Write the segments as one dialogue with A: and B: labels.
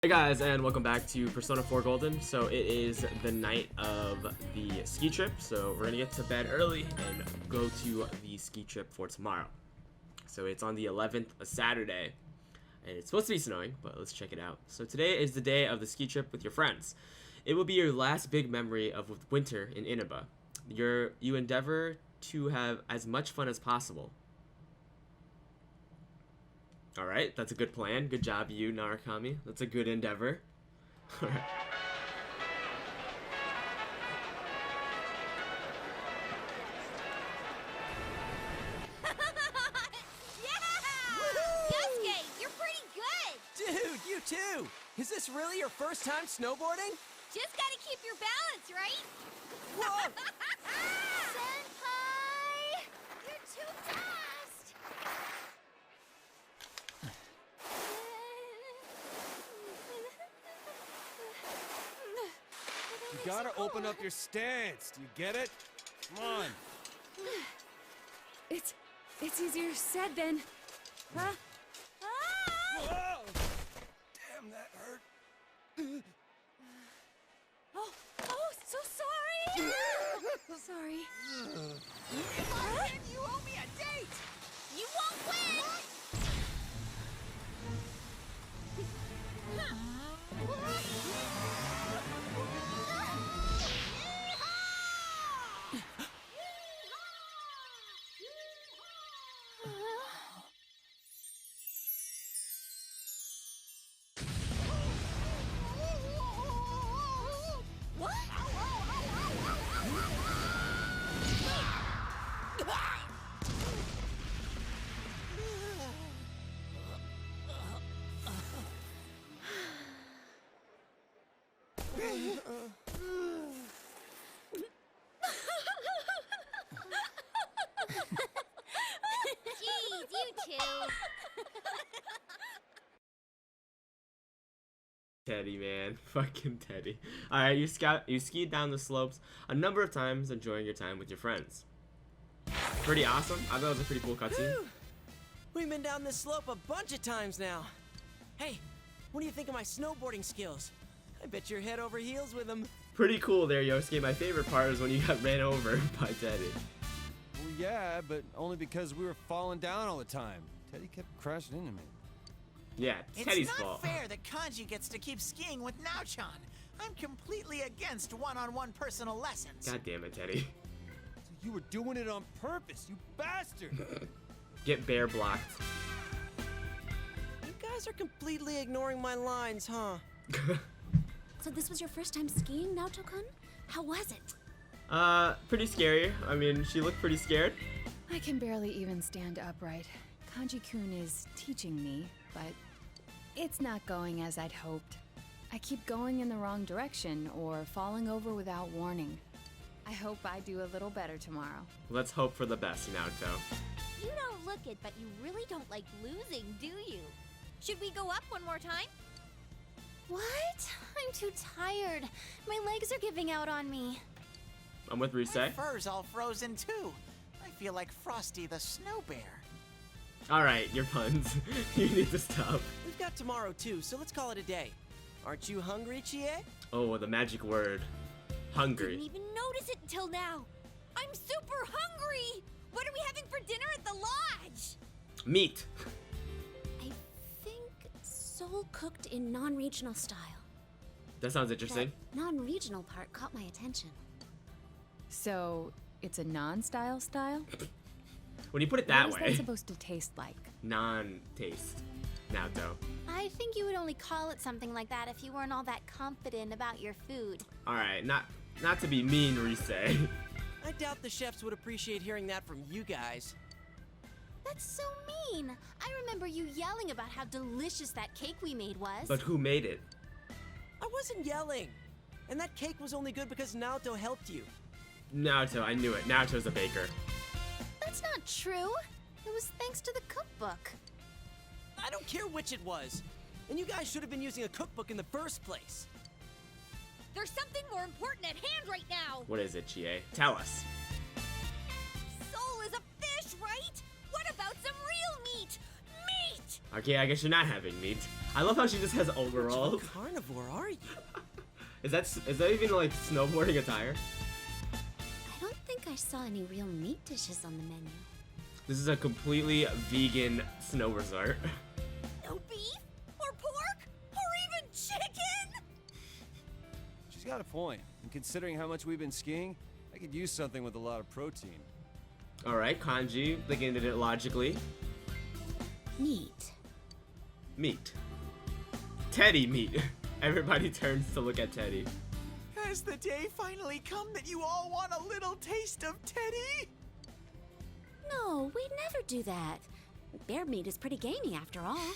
A: Hey guys, and welcome back to Persona 4 Golden. So it is the night of the ski trip, so we're gonna get to bed early and go to the ski trip for tomorrow. So it's on the 11th, a Saturday, and it's supposed to be snowing, but let's check it out. So today is the day of the ski trip with your friends. It will be your last big memory of winter in Inaba. You endeavor to have as much fun as possible. Alright, that's a good plan. Good job, you, Narakami. That's a good endeavor. Alright.
B: Yosuke, you're pretty good!
C: Dude, you too! Is this really your first time snowboarding?
B: Just gotta keep your balance, right?
C: Whoa!
B: Senpai! You're too fast!
D: You gotta open up your stance. Do you get it? Come on.
E: It's easier said than, huh?
D: Whoa! Damn, that hurt.
E: Oh, so sorry. Sorry.
B: You owe me a date! You won't win! What? Jeez, you two.
A: Teddy, man. Fucking Teddy. Alright, you skied down the slopes a number of times, enjoying your time with your friends. Pretty awesome. I thought it was a pretty cool cutscene.
C: Whew. We've been down this slope a bunch of times now. Hey, what do you think of my snowboarding skills? I bet you're head over heels with them.
A: Pretty cool there, Yosuke. My favorite part is when you got ran over by Teddy.
D: Well, yeah, but only because we were falling down all the time. Teddy kept crashing into me.
A: Yeah, Teddy's
F: It's not
A: fault.
F: fair that Kanji gets to keep skiing with Naochan. I'm completely against one-on-one personal lessons.
A: God damn it, Teddy.
D: So you were doing it on purpose, you bastard!
A: Get bear blocked.
C: You guys are completely ignoring my lines, huh?
E: So this was your first time skiing, Naoto-kun? How was it?
A: Pretty scary. I mean, she looked pretty scared.
E: I can barely even stand upright. Kanji-kun is teaching me, but it's not going as I'd hoped. I keep going in the wrong direction or falling over without warning. I hope I do a little better tomorrow.
A: Let's hope for the best, Naoto.
B: You don't look it, but you really don't like losing, do you? Should we go up one more time? What? I'm too tired. My legs are giving out on me.
A: I'm with
F: My
A: Rise.
F: fur's all frozen too. I feel like Frosty the Snow Bear.
A: Alright, your puns. You need to stop.
C: We've got tomorrow too, so let's call it a day. Aren't you hungry, Chie?
A: Oh, the magic word.
B: Didn't
A: Hungry.
B: even notice it until now. I'm super hungry. What are we having for dinner at the lodge?
A: Meat.
B: I think soul cooked in non-regional style.
A: That sounds interesting.
B: That non-regional part caught my attention.
E: So, it's a non-style style?
A: When you put it that
E: What is that
A: way.
E: supposed to taste like?
A: Non-taste. Naoto.
B: I think you would only call it something like that if you weren't all that confident about your food.
A: Alright, not to be mean, Rise.
C: I doubt the chefs would appreciate hearing that from you guys.
B: That's so mean. I remember you yelling about how delicious that cake we made was.
A: But who made it?
C: I wasn't yelling. And that cake was only good because Naoto helped you.
A: Naoto, I knew it. Naoto's a baker.
B: That's not true. It was thanks to the cookbook.
C: I don't care which it was. And you guys should have been using a cookbook in the first place.
B: There's something more important at hand right now.
A: What is it, Chie? Tell us.
B: Soul is a fish, right? What about some real meat? Meat!
A: Okay, I guess you're not having meat. I love how she just has overalls.
C: What carnivore are you?
A: Is that even like snowboarding attire?
B: I don't think I saw any real meat dishes on the menu.
A: This is a completely vegan snow resort.
B: No beef? Or pork? Or even chicken?
D: She's got a point. And considering how much we've been skiing, I could use something with a lot of protein.
A: All right, Kanji, thinking of it logically.
B: Meat.
A: Meat. Teddy meat. Everybody turns to look at Teddy.
F: Has the day finally come that you all want a little taste of Teddy?
B: No, we'd never do that. Bear meat is pretty gamey after all.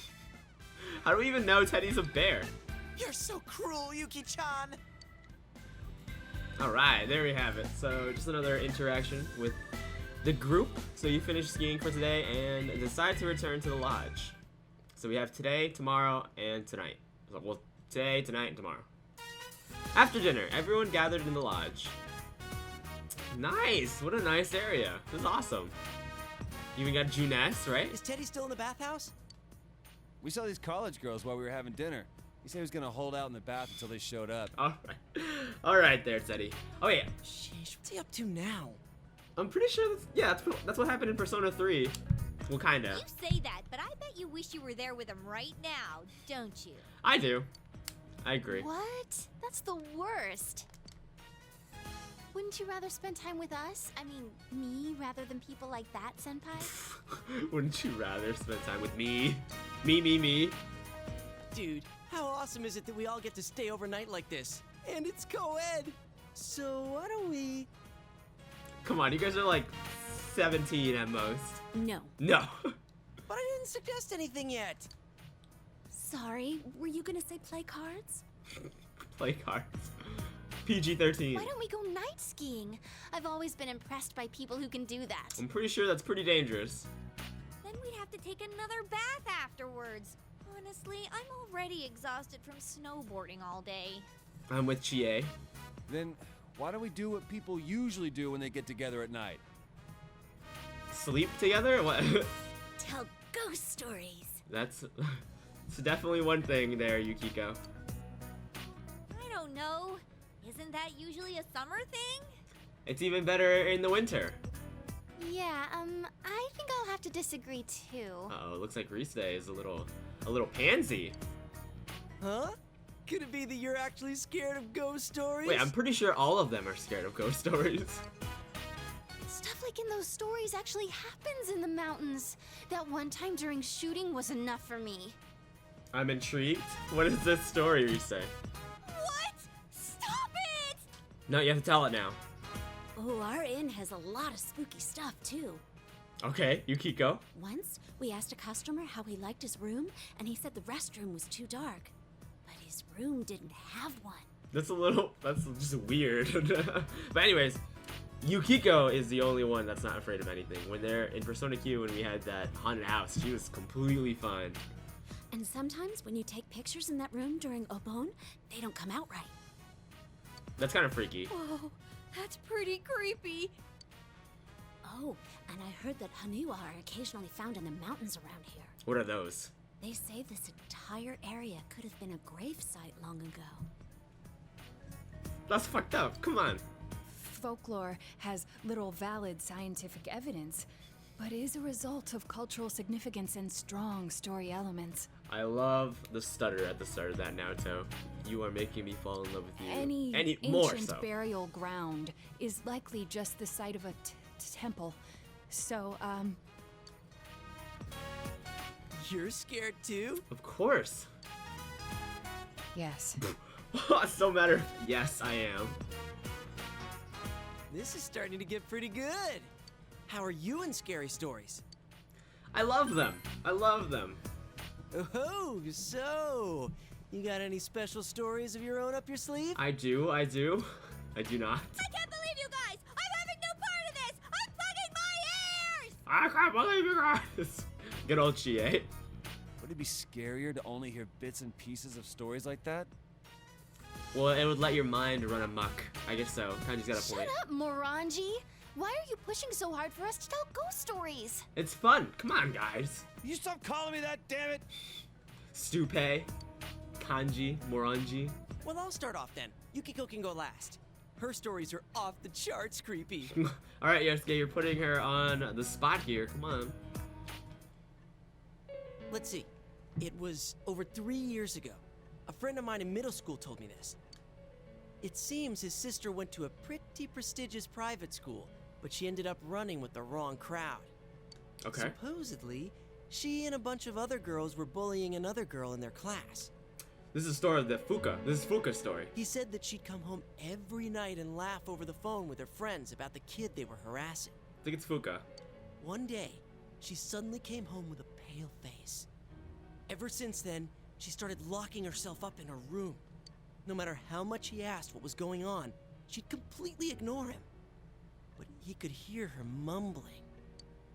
A: How do we even know Teddy's a bear?
F: You're so cruel, Yuki-chan.
A: All right, there we have it. So just another interaction with the group. So you finish skiing for today and decide to return to the lodge. So we have today, tomorrow, and tonight. Well, today, tonight, and tomorrow. After dinner, everyone gathered in the lodge. Nice! What a nice area. This is awesome. You even got Juness, right?
C: Is Teddy still in the bathhouse?
D: We saw these college girls while we were having dinner. He said he was gonna hold out in the bath until they showed up.
A: All right there, Teddy. Oh yeah,
C: Sheesh, what's he up to now?
A: I'm pretty sure that's what happened in Persona 3. Well, kinda.
B: You say that, but I bet you wish you were there with him right now, don't you?
A: I do. I agree.
B: What? That's the worst. Wouldn't you rather spend time with us? I mean, me rather than people like that, Senpai?
A: Wouldn't you rather spend time with me? Me.
C: Dude, how awesome is it that we all get to stay overnight like this? And it's co-ed! So why don't we...
A: Come on, you guys are like 17 at most.
B: No.
A: No.
C: But I didn't suggest anything yet!
B: Sorry, were you gonna say play cards?
A: Play cards. PG-13.
B: Why don't we go night skiing? I've always been impressed by people who can do that.
A: I'm pretty sure that's pretty dangerous.
B: Then we'd have to take another bath afterwards. Honestly, I'm already exhausted from snowboarding all day.
A: I'm with Chie.
D: Then why don't we do what people usually do when they get together at night?
A: Sleep together? What?
B: Tell ghost stories.
A: That's definitely one thing there, Yukiko.
B: I don't know. Isn't that usually a summer thing?
A: It's even better in the winter.
B: Yeah, I think I'll have to disagree too.
A: Uh-oh, looks like Rise is a little pansy.
C: Huh? Could it be that you're actually scared of ghost stories?
A: Wait, I'm pretty sure all of them are scared of ghost stories.
B: Stuff like in those stories actually happens in the mountains. That one time during shooting was enough for me.
A: I'm intrigued. What is this story, Rise?
B: What? Stop it!
A: No, you have to tell it now.
B: Oh, our inn has a lot of spooky stuff too.
A: Okay, Yukiko.
B: Once, we asked a customer how he liked his room, and he said the restroom was too dark. But his room didn't have one.
A: That's just weird. But anyways, Yukiko is the only one that's not afraid of anything. When they're in Persona Q, when we had that haunted house, she was completely fine.
B: And sometimes when you take pictures in that room during Obon, they don't come out right.
A: That's kind of freaky.
B: Whoa, that's pretty creepy. Oh, and I heard that Hanua are occasionally found in the mountains around here.
A: What are those?
B: They say this entire area could have been a grave site long ago.
A: That's fucked up. Come on.
E: Folklore has little valid scientific evidence, but is a result of cultural significance and strong story elements.
A: I love the stutter at the start of that, Naoto. You are making me fall in love with you.
E: Any
A: more
E: ancient
A: so.
E: burial ground is likely just the site of a temple. So,
C: You're scared too?
A: Of course.
E: yes.
A: So matter. Yes, I am.
C: This is starting to get pretty good. How are you in scary stories?
A: I love them. I love them.
C: Oh, so you got any special stories of your own up your sleeve?
A: I do. I do not.
B: I can't believe you guys! I'm having no part of this! I'm plugging my ears!
A: I can't believe you guys. Good old Chie.
D: Would it be scarier to only hear bits and pieces of stories like that?
A: Well, it would let your mind run amok. I guess so. Kanji's got a point.
B: Shut up, Morangi! Why are you pushing so hard for us to tell ghost stories?
A: It's fun. Come on, guys.
D: You stop calling me that, damn it!
A: Stupe, Kanji, Moranji.
C: Well, I'll start off then. Yukiko can go last. Her stories are off the charts creepy.
A: All right, Yosuke, you're putting her on the spot here. Come on.
C: Let's see. It was over 3 years ago. A friend of mine in middle school told me this. It seems his sister went to a pretty prestigious private school, but she ended up running with the wrong crowd.
A: Okay.
C: Supposedly, she and a bunch of other girls were bullying another girl in their class.
A: This is a story of the Fuka. This is Fuka's story.
C: He said that she'd come home every night and laugh over the phone with her friends about the kid they were harassing.
A: I think it's Fuka.
C: One day, she suddenly came home with a pale face. Ever since then, she started locking herself up in her room. No matter how much he asked what was going on, she'd completely ignore him. But he could hear her mumbling.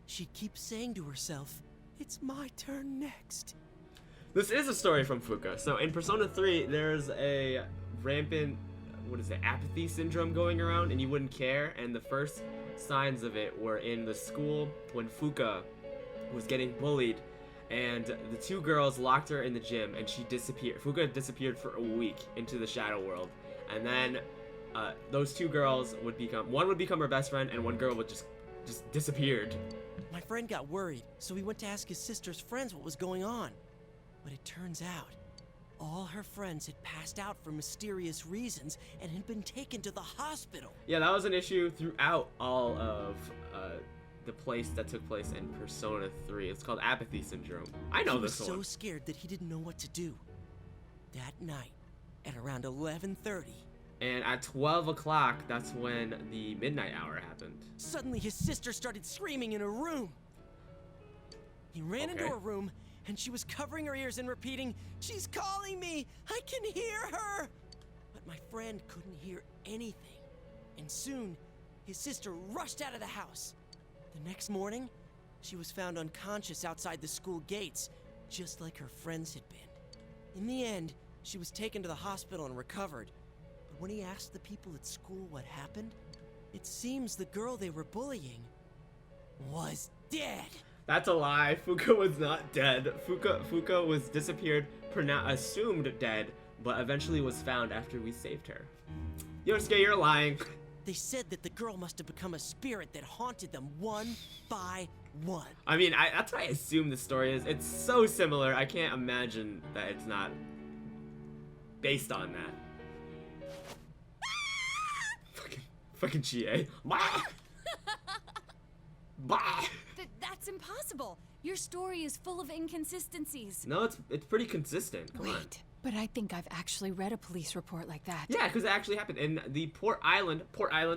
C: She'd keep saying to herself, "It's my turn next."
A: This is a story from Fuka. So in Persona 3, there's a rampant, apathy syndrome going around, and you wouldn't care. And the first signs of it were in the school when Fuka was getting bullied, and the two girls locked her in the gym, and she disappeared. Fuka disappeared for a week into the shadow world, and then those two girls would become her best friend, and one girl would just disappeared.
C: My friend got worried, so he went to ask his sister's friends what was going on. But it turns out, all her friends had passed out for mysterious reasons and had been taken to the hospital.
A: Yeah, that was an issue throughout all of the place that took place in Persona 3. It's called apathy syndrome. I know this one.
C: He was so scared that he didn't know what to do. That night, at around 11:30,
A: And at 12 o'clock, that's when the midnight hour happened.
C: suddenly his sister started screaming in her room. He ran into
A: Okay.
C: her room, and she was covering her ears and repeating, "She's calling me! I can hear her!" But my friend couldn't hear anything. And soon, his sister rushed out of the house. The next morning, she was found unconscious outside the school gates, just like her friends had been. In the end, she was taken to the hospital and recovered. But when he asked the people at school what happened, it seems the girl they were bullying was dead.
A: That's a lie. Fuka was not dead. Fuka was disappeared, assumed dead, but eventually was found after we saved her. Yosuke, you're lying.
C: They said that the girl must have become a spirit that haunted them one by one.
A: I mean, that's what I assume the story is. It's so similar, I can't imagine that it's not based on that. Fucking Chie. Bah! Bah!
E: That's impossible. Your story is full of inconsistencies.
A: No, it's pretty consistent. Come on.
E: Wait, but I think I've actually read a police report like that.
A: Yeah, because it actually happened in the Port Island,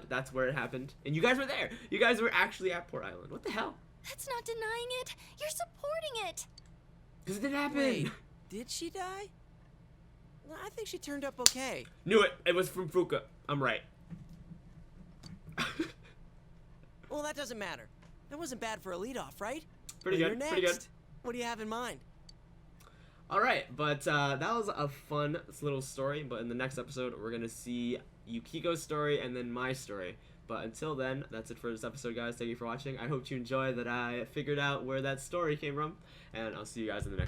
A: that's where it happened. And you guys were there. You guys were actually at Port Island. What the hell?
B: That's not denying it. You're supporting it.
A: Because it didn't happen.
C: Wait, did she die? Well, I think she turned up okay.
A: Knew it. It was from Fuka. I'm right.
C: Well, that doesn't matter. That wasn't bad for a leadoff, right?
A: Pretty
C: Well,
A: good,
C: You're
A: pretty
C: next.
A: good.
C: What do you have in mind?
A: Alright, but that was a fun little story. But in the next episode, we're going to see Yukiko's story and then my story. But until then, that's it for this episode, guys. Thank you for watching. I hope you enjoy that I figured out where that story came from. And I'll see you guys in the next